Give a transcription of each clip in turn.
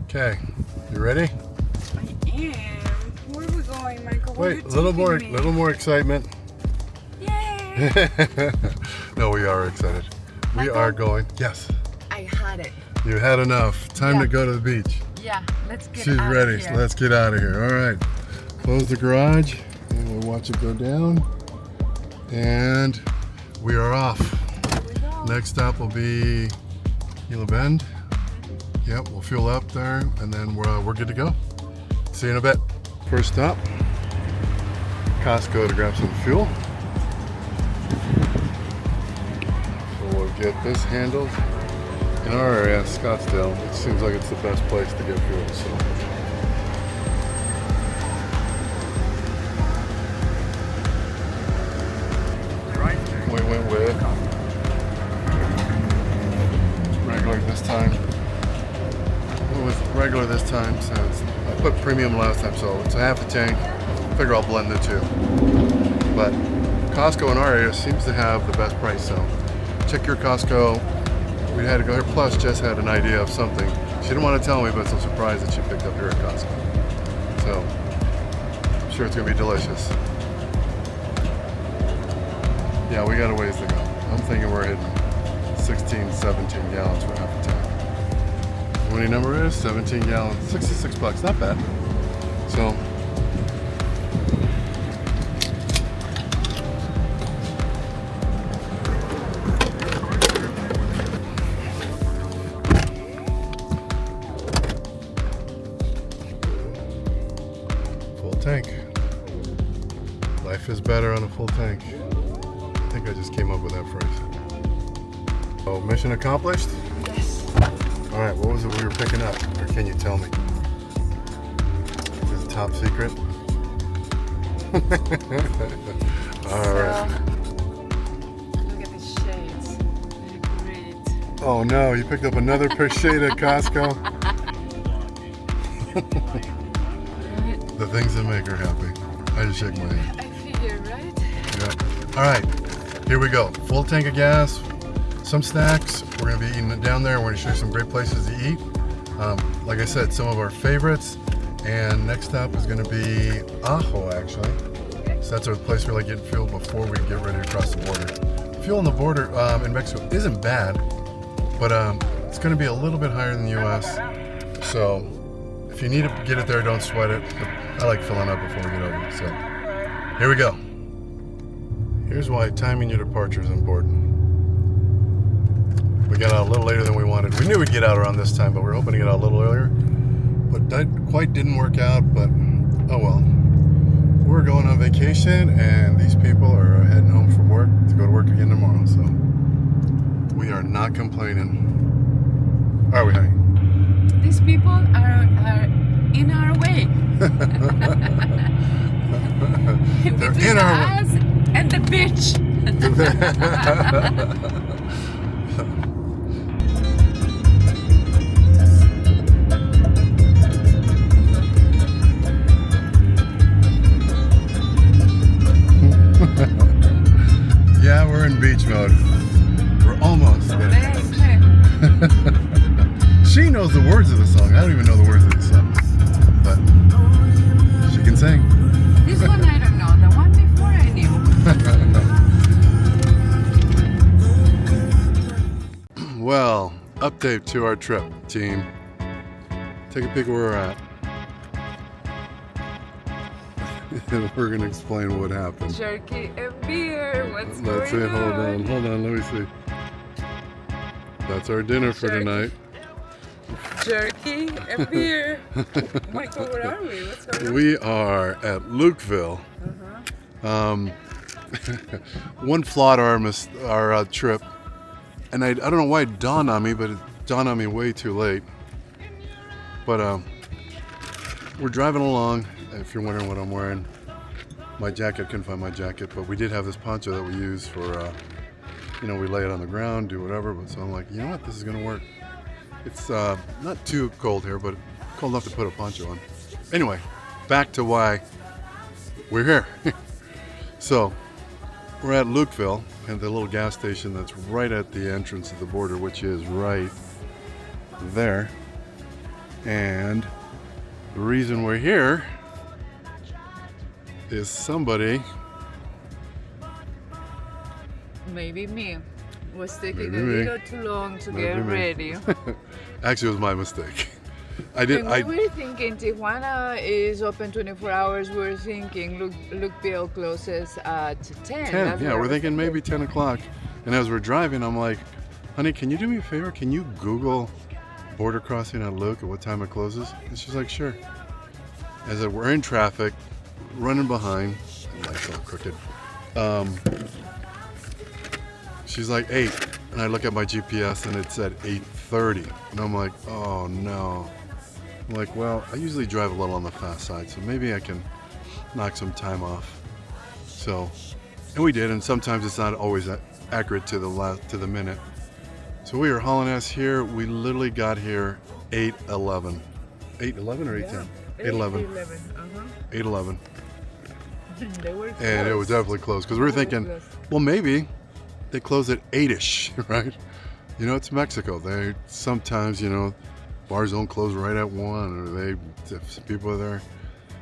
Okay, you ready? I am. Where are we going, Michael? Wait, a little more excitement. Yay! No, we are excited. We Michael? are going. Yes. I had it. You had enough. Time to go to the beach. Yeah, let's get She's out ready. of here. So let's get out of here. All right. Close the garage and we'll watch it go down. And we are off. Here we go. Next stop will be Gila Bend. Yep, we'll fuel up there and then we're good to go. See you in a bit. First stop, Costco to grab some fuel. So we'll get this handled. In our area, Scottsdale, it seems like it's the best place to get fuel. So. We went with regular this time. Went with regular this time since I put premium last time, so it's a half a tank. Figure I'll blend the two. But Costco in our area seems to have the best price, so check your Costco. We had to go here. Plus, Jess had an idea of something. She didn't want to tell me, but it's a surprise that she picked up here at Costco. So, I'm sure it's going to be delicious. Yeah, we got a ways to go. I'm thinking we're hitting 16, 17 gallons for half a tank. Winning number is 17 gallons, 66 bucks. Not bad. So, tank. Life is better on a full tank. I think I just came up with that phrase. Oh, mission accomplished? Yes. All right, what was it we were picking up? Or can you tell me? Is it top secret? All right. Look at these shades. They're great. Oh no, you picked up another pair of shade at Costco? The things that make her happy. I just shake my head. I figure, right? Yeah. All right, here we go. Full tank of gas, some snacks. We're gonna be eating it down there. We're gonna show you some great places to eat. Like I said, some of our favorites. And next stop is gonna be Ajo, actually. So that's our place we like getting fuel before we get ready to cross the border. Fuel on the border in Mexico isn't bad, but it's gonna be a little bit higher than the US. So if you need to get it there, don't sweat it. I like filling up before we get over. So here we go. Here's why timing your departure is important. We got out a little later than we wanted. We knew we'd get out around this time, but we were hoping to get out a little earlier. But that quite didn't work out, but oh well. We're going on vacation and these people are heading home from work to go to work again tomorrow. So we are not complaining. Are we, honey? These people are in our way. Between in our us and the bitch. Yeah, we're in beach mode. We're almost there. She knows the words of the song. I don't even know the words of the song. But she can sing. This one I don't know. The one before I knew. Well, update to our trip, team. Take a peek where we're at. And we're going to explain what happened. Jerky and beer. What's Let's see, going on? hold on, let me see. That's our dinner for Jerky. tonight. Jerky and beer. Michael, where are we? What's going on? We are at Lukeville. One flaw to our trip, and I don't know why it dawned on me, but it dawned on me way too late. But we're driving along. If you're wondering what I'm wearing, my jacket, couldn't find my jacket, but we did have this poncho that we use for, we lay it on the ground, do whatever. But so I'm like, you know what, this is gonna work. It's not too cold here, but cold enough to put a poncho on. Anyway, back to why we're here. So we're at Lukeville, and the little gas station that's right at the entrance of the border, which is right there. And the reason we're here is somebody, Maybe me, was taking Maybe a me. little too long to Maybe get me. ready. actually it was my mistake. When we were thinking Tijuana is open 24 hours, we were thinking Lukeville closes at 10. 10, That's yeah, what I we're was thinking maybe 10 o'clock. And as we're driving, I'm like, honey, can you do me a favor? Can you Google border crossing at Luke at what time it closes? And she's like, sure. As we're in traffic, running behind, light's all crooked. She's like 8, and I look at my GPS and it said 8:30, and I'm like, oh no. I'm like, well, I usually drive a little on the fast side, so maybe I can knock some time off. So, and we did, and sometimes it's not always accurate to the minute. So we were hauling ass here. We literally got here 8:11. 8:11 or 8:10? 8:11. 8:11. They were close. And it was definitely close because we were thinking, well, maybe they close at 8ish, right? You know, it's Mexico. They sometimes, you know, bars don't close right at 1, or if people are there.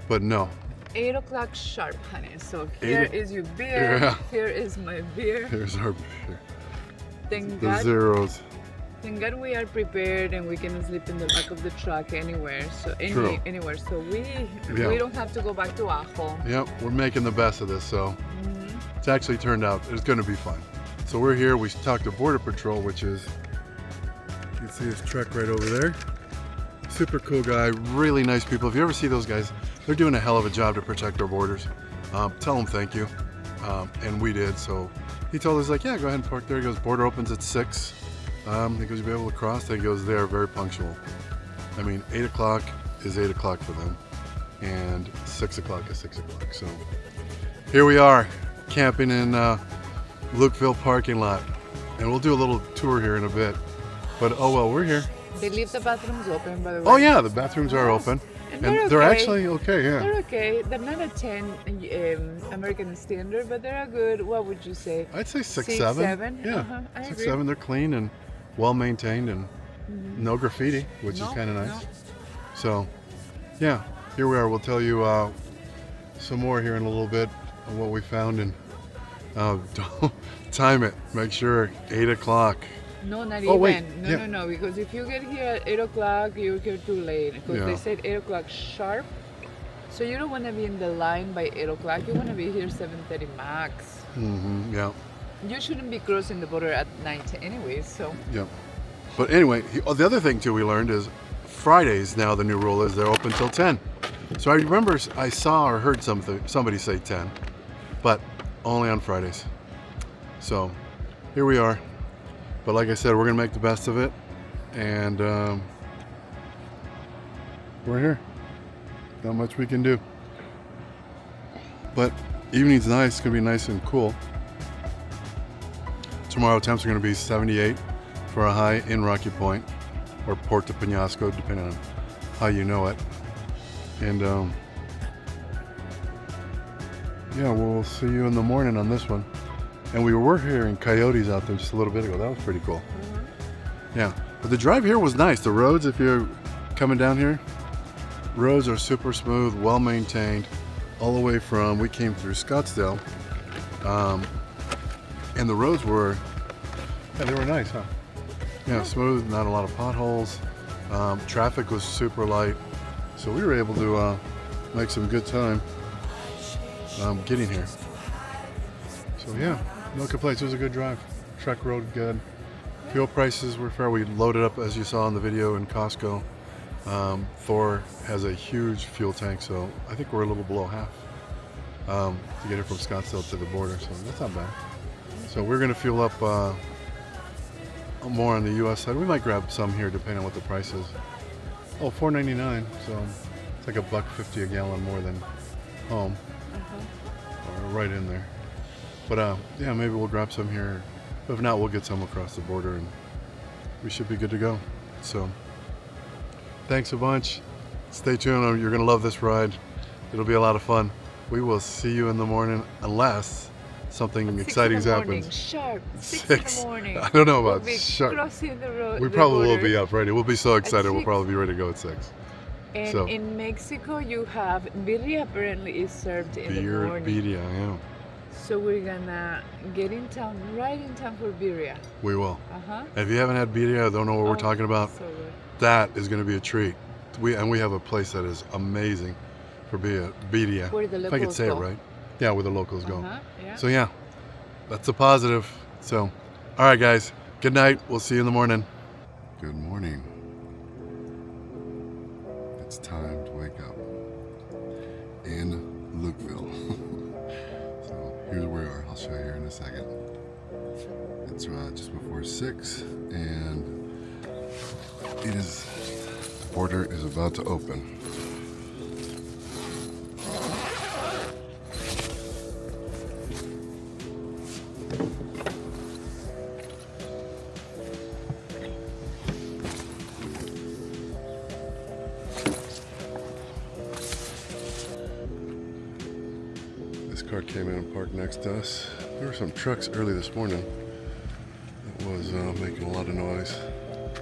But no. 8 o'clock sharp, honey. So here is your beer. Yeah. Here is my beer. Here's our beer. Thank The God. zeros. Thank God we are prepared and we can sleep in the back of the truck anywhere. So True. anywhere. So we Yeah. don't have to go back to Ajo. Yep, we're making the best of this, so it's actually turned out it's going to be fun. So we're here. We talked to Border Patrol, which is, you can see his truck right over there. Super cool guy, really nice people. If you ever see those guys, they're doing a hell of a job to protect our borders. Tell them thank you, and we did. So he told us, like, yeah, go ahead and park there. He goes, border opens at 6. He goes, you'll be able to cross. He goes, they are very punctual. I mean, 8 o'clock is 8 o'clock for them, and 6 o'clock is 6 o'clock. So here we are, camping in Lukeville parking lot, and we'll do a little tour here in a bit. But oh well, we're here. They leave the bathrooms open, by the way. Oh yeah, the bathrooms are open, And and they're they're okay. actually okay. Yeah, They're okay. They're not a 10 American standard, but they're a good, what would you say? I'd say 6, 6, 7. 7? Yeah, I 6, agree. 7. They're clean and well maintained, and no graffiti, which is No, kind of nice. no. So yeah, here we are. We'll tell you some more here in a little bit of what we found, and don't time it. Make sure 8 o'clock. No, not Oh, even. wait, No, yeah. no, no. Because if you get here at 8 o'clock, you're here too late. Because Yeah. they said 8 o'clock sharp. So you don't want to be in the line by 8 o'clock. You want to be here 7:30 max. Yeah, You shouldn't be crossing the border at night anyway. So yeah. But anyway, the other thing too we learned is Fridays now the new rule is they're open till 10. So I remember I saw or heard somebody say 10, but only on Fridays. So here we are. But like I said, we're gonna make the best of it, and we're here. Not much we can do. But evening's nice. It's gonna be nice and cool. Tomorrow temps are gonna be 78 for a high in Rocky Point or Puerto Peñasco, depending on how you know it. And yeah, we'll see you in the morning on this one. And we were hearing coyotes out there just a little bit ago. That was pretty cool. Yeah, but the drive here was nice. The roads, if you're coming down here, roads are super smooth, well maintained, all the way from, we came through Scottsdale, and the roads were, yeah, they were nice, huh? Yeah, smooth, not a lot of potholes. Traffic was super light, so we were able to make some good time getting here. So yeah, no complaints. It was a good drive. Truck rode good. Fuel prices were fair. We loaded up, as you saw in the video, in Costco. THOR has a huge fuel tank, so I think we're a little below half to get it from Scottsdale to the border, so that's not bad. So we're going to fuel up more on the U.S. side. We might grab some here, depending on what the price is. Oh, $4.99, so it's like $1.50 a gallon more than home, or right in there. But yeah, maybe we'll grab some here. If not, we'll get some across the border, and we should be good to go. So thanks a bunch. Stay tuned. You're going to love this ride. It'll be a lot of fun. We will see you in the morning, unless something exciting's happened. Sharp, 6 in the morning. I don't know We'll about be sharp. crossing the road. We the probably will border. be up ready. We'll be so excited. We'll 6. probably be ready to go at 6. And So. in Mexico, you have birria. Apparently, is served in the morning. Birria, yeah. So we're gonna get in town, right in town for birria. We will. Uh-huh. If you haven't had birria, don't know what we're talking about. So good. That is going to be a treat. We have a place that is amazing for birria. Where the If I could locals say go. it right. Yeah, where the locals go. Yeah. So yeah, that's a positive. So, all right, guys. Good night. We'll see you in the morning. Good morning. It's time to wake up in Lukeville. So here's where we are. I'll show you here in a second. It's just before 6, and the border is about to open. This car came in and parked next to us. There were some trucks early this morning that was making a lot of noise. A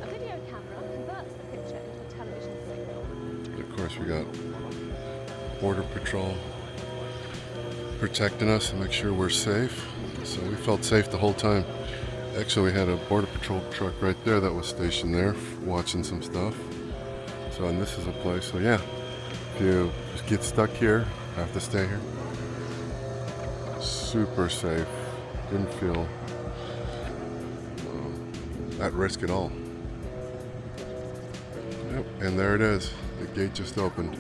video camera converts the picture into a television signal. And of course, we got Border Patrol protecting us and make sure we're safe. So we felt safe the whole time. Actually, we had a Border Patrol truck right there that was stationed there watching some stuff. So, and this is a place, so yeah, if you just get stuck here, have to stay here. Super safe. Didn't feel at risk at all. Yep, and there it is. The gate just opened.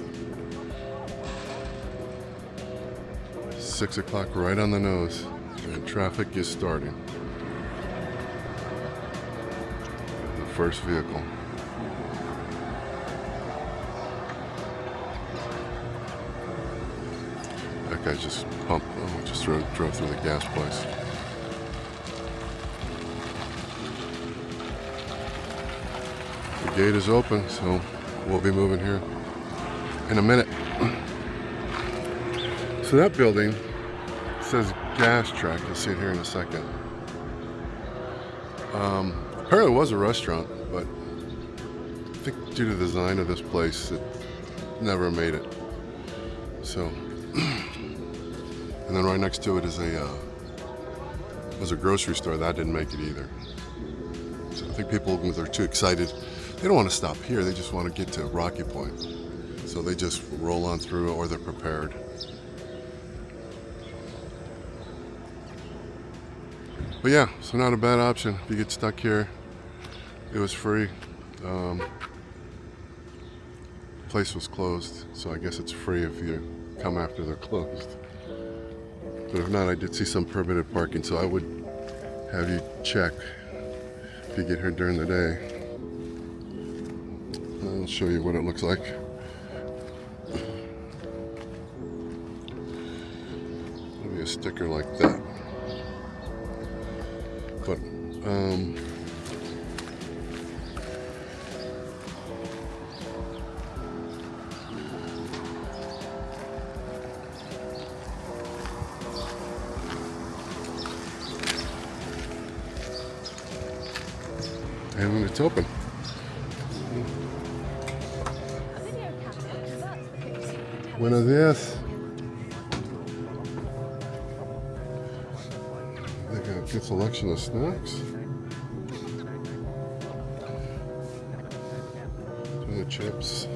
6 o'clock right on the nose, and traffic is starting. The first vehicle. That guy just pumped, just drove through the gas place. The gate is open, so we'll be moving here in a minute. So that building says gas track. You'll see it here in a second. Apparently it was a restaurant, but I think due to the design of this place, it never made it. So, and then right next to it is a grocery store. That didn't make it either. So I think people, they're too excited. They don't want to stop here. They just want to get to Rocky Point. So they just roll on through, or they're prepared. But yeah, so not a bad option if you get stuck here. It was free. Place was closed, so I guess it's free if you come after they're closed. But if not, I did see some permitted parking, so I would have you check if you get here during the day. I'll show you what it looks like. Maybe a sticker like that. But and it's open. A video camera converts the picture into a Buenos días. They got a good selection of snacks. Some of the chips.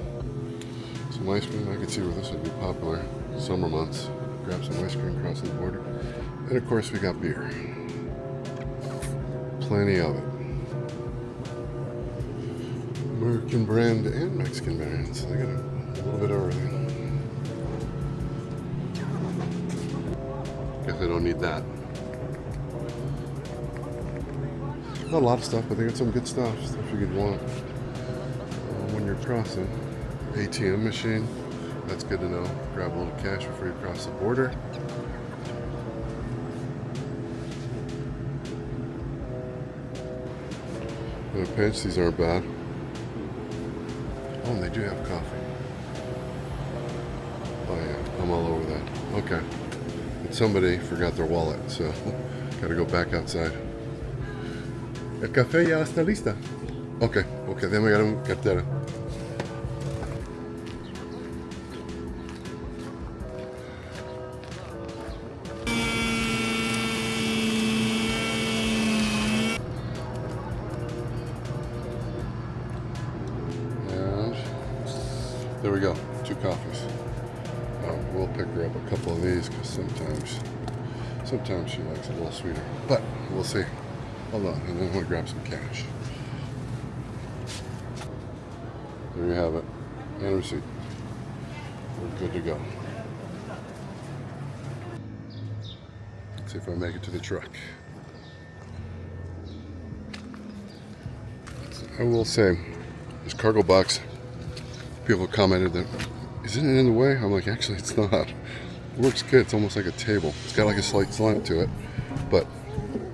Some ice cream. I could see where this would be popular. Summer months. Grab some ice cream across the border. And of course we got beer. Plenty of it. American brand and Mexican brands. They got a little bit of everything. Guess I don't need that. Not a lot of stuff, but they got some good stuff you could want when you're crossing. ATM machine, that's good to know. Grab a little cash before you cross the border. In a pinch, these aren't bad. Oh, and they do have coffee. Oh yeah, I'm all over that. Okay. And somebody forgot their wallet, so gotta go back outside. El café ya está lista. Okay, déjame agarrar mi cartera. And there we go, 2 coffees. We'll pick her up a couple of these because sometimes she likes it a little sweeter. But we'll see. Hold on, and then we'll grab some cash. There you have it. And a receipt. We're good to go. Let's see if I make it to the truck. I will say, this cargo box, people commented that, isn't it in the way? I'm like, actually it's not. It works good. It's almost like a table. It's got like a slight slant to it, but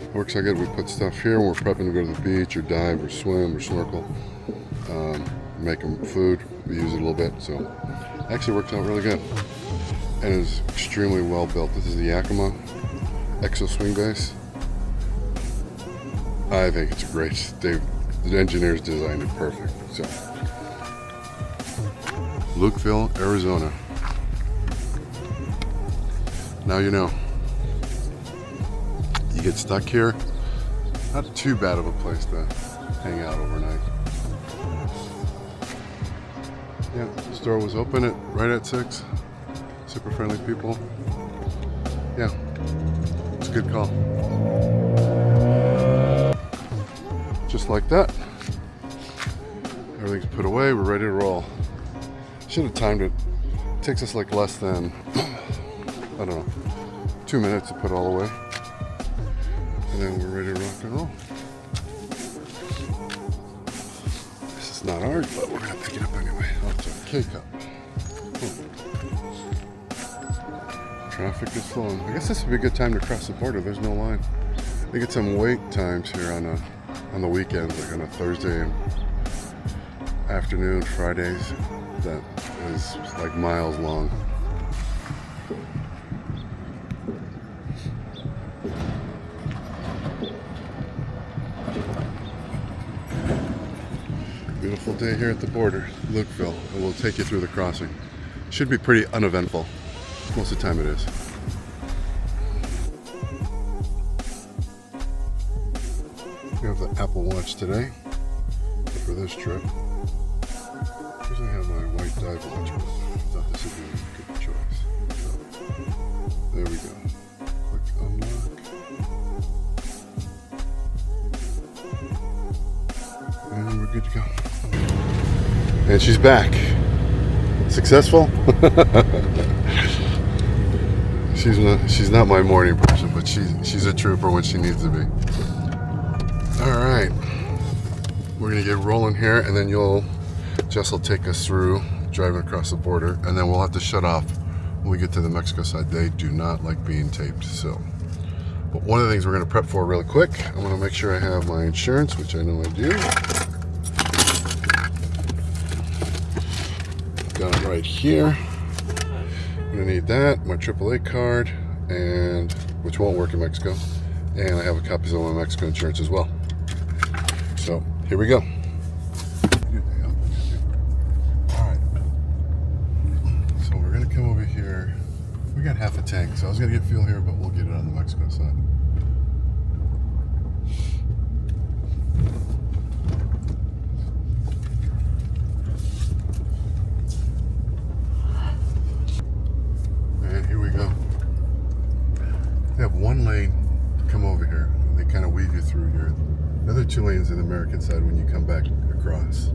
it works so good. We put stuff here when we're prepping to go to the beach or dive or swim or snorkel. Make them food. We use it a little bit, so it actually works out really good. And it is extremely well built. This is the Yakima Exo Swing Base. I think it's great. The engineers designed it perfect. So, Lukeville, Arizona. Now you know. You get stuck here, not too bad of a place to hang out overnight. Yeah, the store was open right at 6. Super friendly people. Yeah, it's a good call. Just like that. Everything's put away, we're ready to roll. Should have timed it. It takes us like less than, I don't know, 2 minutes to put all away. And then we're ready to rock and roll. This is not hard, but we're gonna pick it up anyway. Oh, it's a K-cup. Traffic is flowing. I guess this would be a good time to cross the border. There's no line. We get some wait times here on the weekends, like on a Thursday afternoon, Fridays. That is like miles long. Beautiful day here at the border, Lukeville, and we'll take you through the crossing. Should be pretty uneventful. Most of the time it is. We have the Apple Watch today for this trip. Usually have my white dive watch, but I thought this would be a good choice. So, there we go. Quick unlock. And we're good to go. And she's back. Successful? She's not my morning person, but she's a trooper when she needs to be. All right, we're gonna get rolling here, and then Jess will take us through driving across the border, and then we'll have to shut off when we get to the Mexico side. They do not like being taped, so. But one of the things we're gonna prep for really quick, I'm gonna make sure I have my insurance, which I know I do. Got it right here. I'm gonna need that, my AAA card, and which won't work in Mexico, and I have a copy of my Mexico insurance as well. So here we go. All right. So we're gonna come over here. We got half a tank, so I was gonna get fuel here, but we'll get it on the Mexico side. They have one lane to come over here, and they kind of weave you through here. The other 2 lanes on the American side when you come back across.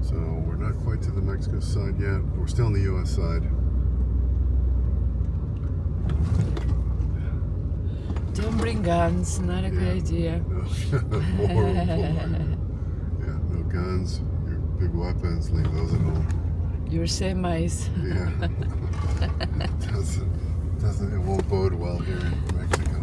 So we're not quite to the Mexico side yet. We're still on the U.S. side. Don't bring guns, not a good idea. Horrible. Yeah, no guns. Your big weapons, leave those at home. Your semis. Yeah. It won't bode well here in Mexico.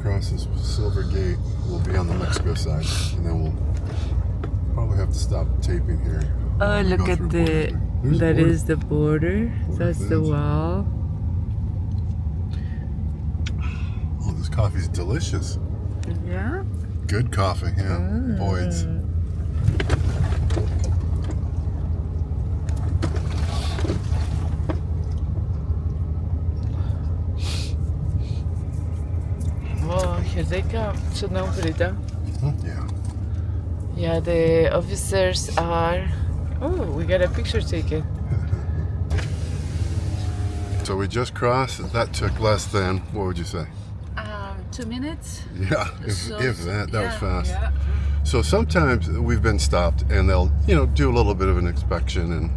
cross this Silver Gate, we'll be on the Mexico side, and then we'll probably have to stop taping here. Oh, We look go at through the. border. There's That border. is the border. Border That's the fence. wall. Oh, this coffee's delicious. Yeah. Good coffee, yeah. Boyd's. Oh, here they come. So no, Brita. Yeah. Yeah, the officers are. Oh, we got a picture taken. So we just crossed. That took less than, what would you say? 2 minutes. Yeah, So- if that was yeah, fast. Yeah. So sometimes we've been stopped and they'll, do a little bit of an inspection and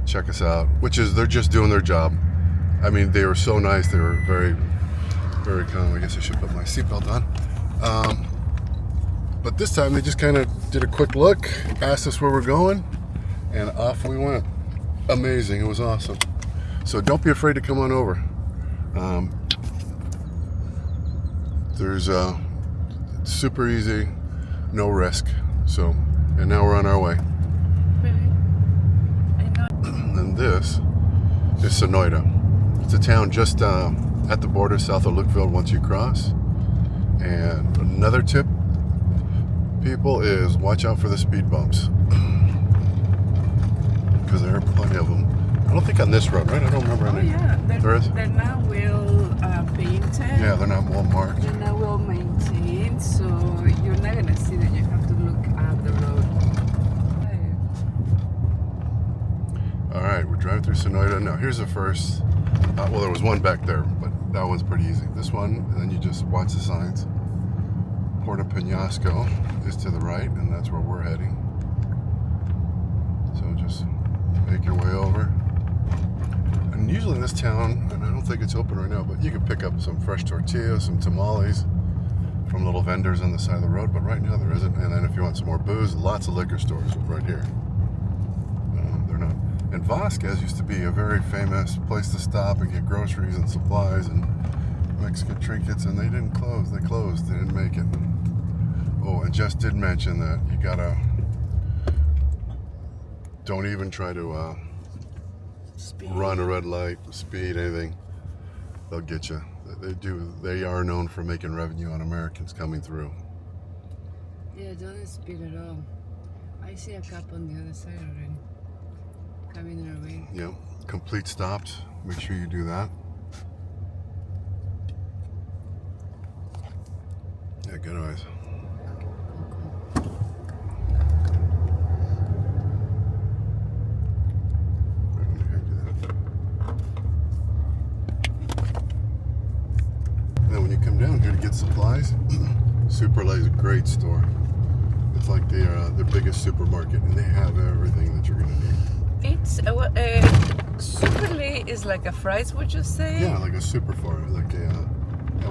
check us out, which is they're just doing their job. I mean, they were so nice. They were very, very calm. I guess I should put my seatbelt on. But this time they just kind of did a quick look, asked us where we're going, and off we went. Amazing. It was awesome. So don't be afraid to come on over. There's super easy, no risk. So, and now we're on our way. And this is Sonoita. It's a town just at the border south of Lukeville once you cross. And another tip, people, is watch out for the speed bumps. Because there are plenty of them. I don't think on this road, right? I don't remember any. There is? They're now well painted. Yeah, they're not well marked. They're not well maintained, so you're not gonna see them. You have to look at the road. All right, we're driving through Sonoita. Now, here's the first. Well, there was one back there, but that one's pretty easy. This one, and then you just watch the signs. Puerto Peñasco is to the right, and that's where we're heading. So just make your way over. And usually in this town, and I don't think it's open right now, but you can pick up some fresh tortillas, some tamales from little vendors on the side of the road, but right now there isn't. And then if you want some more booze, lots of liquor stores right here. They're not. And Vasquez used to be a very famous place to stop and get groceries and supplies and Mexican trinkets, and they didn't close. They closed. They didn't make it. Oh, and Jess did mention that you gotta don't even try to run a red light, speed, anything. They'll get you. They do. They are known for making revenue on Americans coming through. Yeah, don't speed at all. I see a cop on the other side already. Coming our way. Yep. Complete stops. Make sure you do that. Yeah, good eyes. Now when you come down here to get supplies, Superlay is a great store. It's like their biggest supermarket, and they have everything that you're gonna need. It's Superly is like a fries, would you say? Yeah, like a super far, like a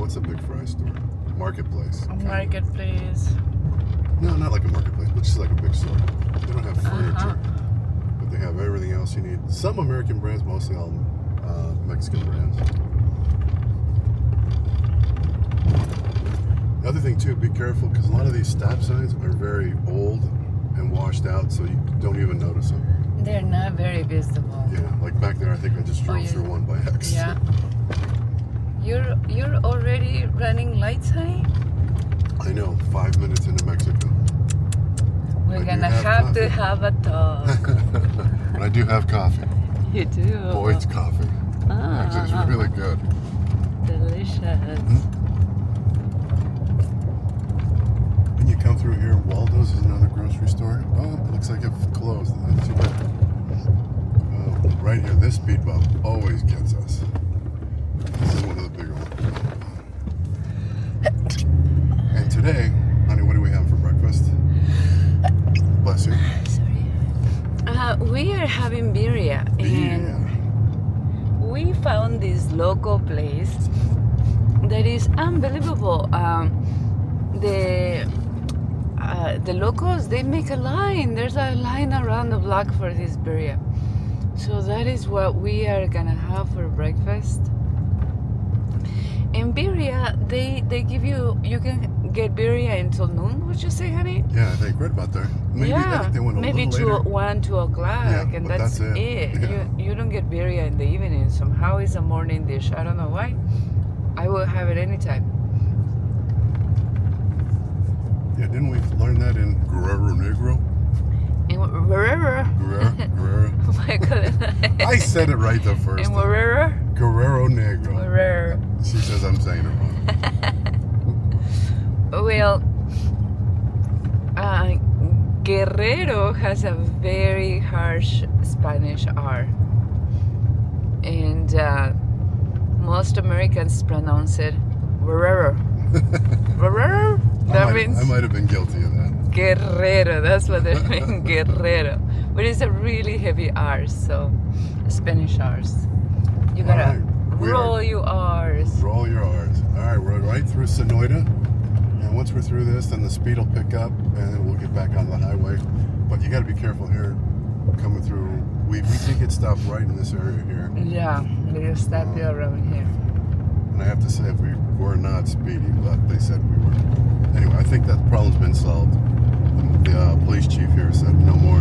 what's a big fry store? Marketplace. A kind of. marketplace. No, not like a marketplace, but just like a big store. They don't have furniture, but they have everything else you need. Some American brands, mostly all Mexican brands. The other thing too, be careful, because a lot of these stop signs are very old and washed out, so you don't even notice them. They're not very visible. Yeah, like back there, I think I just drove through one by accident. Yeah. You're already running lights, honey? I know, 5 minutes into Mexico. We're I do gonna have have coffee. to have a talk. But I do have coffee. You do. Boyd's coffee. Actually, it's really good. Delicious. When you come through here, Waldo's is another grocery store. Oh, it looks like it's closed. Not too bad. Right here, this speed bump always gets us. This is one of the bigger ones. And today, honey, what do we have for breakfast? Bless you. Sorry. We are having birria, and we found this local place that is unbelievable. The locals, they make a line. There's a line around the block for this birria. So that is what we are gonna have for breakfast. In birria, they give you can get birria until noon. Would you say, honey? Yeah, I think right about there. Maybe I think they went a maybe little later. 1, 2 o'clock, Yeah, and but that's that's it. it. Yeah. You don't get birria in the evening. Somehow it's a morning dish. I don't know why. I will have it anytime. Yeah, didn't we learn that in Guerrero Negro? In Guerrero. Guerrero. Oh my God. I said it right the first In time. Guerrero. Guerrero Negro. Guerrero. She says I'm saying it wrong. Well, Guerrero has a very harsh Spanish R, and most Americans pronounce it Guerrero. Guerrero. That means I might have been guilty of that. Guerrero. That's what they mean, Guerrero. But it's a really heavy R, so Spanish R's. You gotta All right, we roll are- your R's. Roll your R's. All right, we're right through Sonoita. And once we're through this, then the speed will pick up, and then we'll get back on the highway. But you got to be careful here, coming through. We did get stopped right in this area here. Yeah, they stop you around here. And I have to say, we were not speeding, but they said we were. Anyway, I think that problem's been solved. The police chief here said no more.